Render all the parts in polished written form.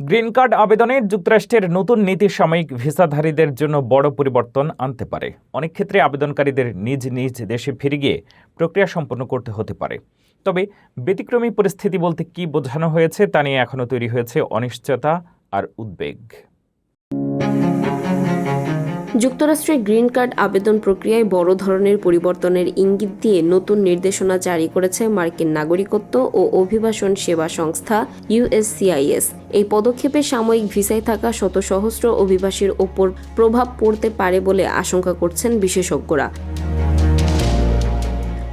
Green card আবেদনে যুক্তরাষ্ট্রের নতুন নীতি সাময়িক ভিসাধারীদের জন্য বড় পরিবর্তন আনতে পারে। অনেক ক্ষেত্রে আবেদনকারীদের নিজ নিজ দেশে ফিরে গিয়ে প্রক্রিয়া সম্পন্ন করতে হতে পারে। তবে ব্যতিক্রমী পরিস্থিতি বলতে কী বোঝানো হয়েছে তা নিয়ে এখনও তৈরি হয়েছে অনিশ্চয়তা আর উদ্বেগ। যুক্তরাষ্ট্রে গ্রিন কার্ড আবেদন প্রক্রিয়ায় বড় ধরনের পরিবর্তনের ইঙ্গিত দিয়ে নতুন নির্দেশনা জারি করেছে মার্কিন নাগরিকত্ব ও অভিবাসন সেবা সংস্থা USCIS। এই পদক্ষেপে সাময়িক ভিসায় থাকা শত সহস্র অভিবাসীর ওপর প্রভাব পড়তে পারে বলে আশঙ্কা করছেন বিশেষজ্ঞরা।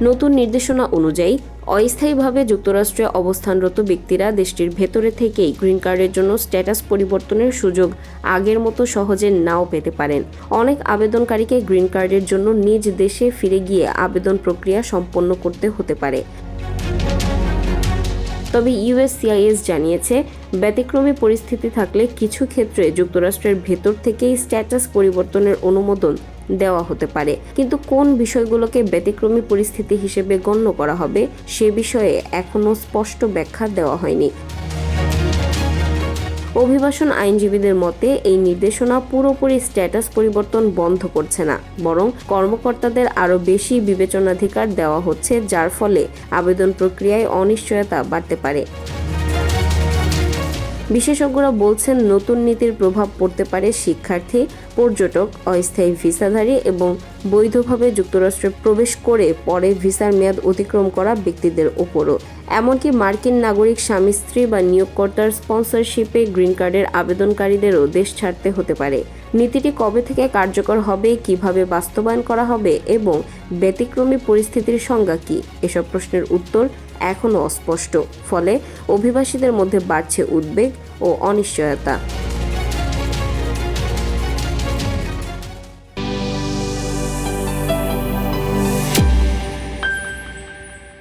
নতুন নির্দেশনা অনুযায়ী অস্থায়ীভাবে যুক্তরাষ্ট্রে অবস্থানরত ব্যক্তিরা দেশটির ভেতরে থেকেই গ্রিন কার্ডের জন্য স্ট্যাটাস পরিবর্তনের সুযোগ আগের মতো সহজে নাও পেতে পারেন। অনেক আবেদনকারীকে গ্রিন কার্ডের জন্য নিজ দেশে ফিরে গিয়ে আবেদন প্রক্রিয়া সম্পন্ন করতে হতে পারে। তবে USCIS জানিয়েছে, ব্যতিক্রমী পরিস্থিতি থাকলে কিছু ক্ষেত্রে যুক্তরাষ্ট্রের ভেতর থেকেই স্ট্যাটাস পরিবর্তনের অনুমোদন দেওয়া হতে পারে। কিন্তু কোন বিষয়গুলোকে ব্যতিক্রমী পরিস্থিতি হিসেবে গণ্য করা হবে সে বিষয়ে এখনও স্পষ্ট ব্যাখ্যা দেওয়া হয়নি। অভিবাসন আইনজীবীদের মতে এই নির্দেশনা পুরোপুরি স্ট্যাটাস পরিবর্তন বন্ধ করছে না, বরং কর্মকর্তাদের আরও বেশি বিবেচনাধিকার দেওয়া হচ্ছে, যার ফলে আবেদন প্রক্রিয়ায় অনিশ্চয়তা বাড়তে পারে। বিশেষজ্ঞরা বলছেন, নতুন নীতির প্রভাব পড়তে পারে শিক্ষার্থী, পর্যটক, অস্থায়ী ভিসাধারী এবং বৈধভাবে যুক্তরাষ্ট্রে প্রবেশ করে পরে ভিসার মেয়াদ অতিক্রম করা ব্যক্তিদের ওপরও। এমনকি মার্কিন নাগরিক স্বামী স্ত্রী বা নিয়োগকর্তার স্পন্সরশিপে গ্রিন কার্ডের আবেদনকারীদেরও দেশ ছাড়তে হতে পারে। নীতিটি কবে থেকে কার্যকর হবে, কিভাবে বাস্তবায়ন করা হবে এবং ব্যতিক্রমী পরিস্থিতির সংজ্ঞা কী, এসব প্রশ্নের উত্তর এখনও অস্পষ্ট। ফলে অভিবাসীদের মধ্যে বাড়ছে উদ্বেগ ও অনিশ্চয়তা।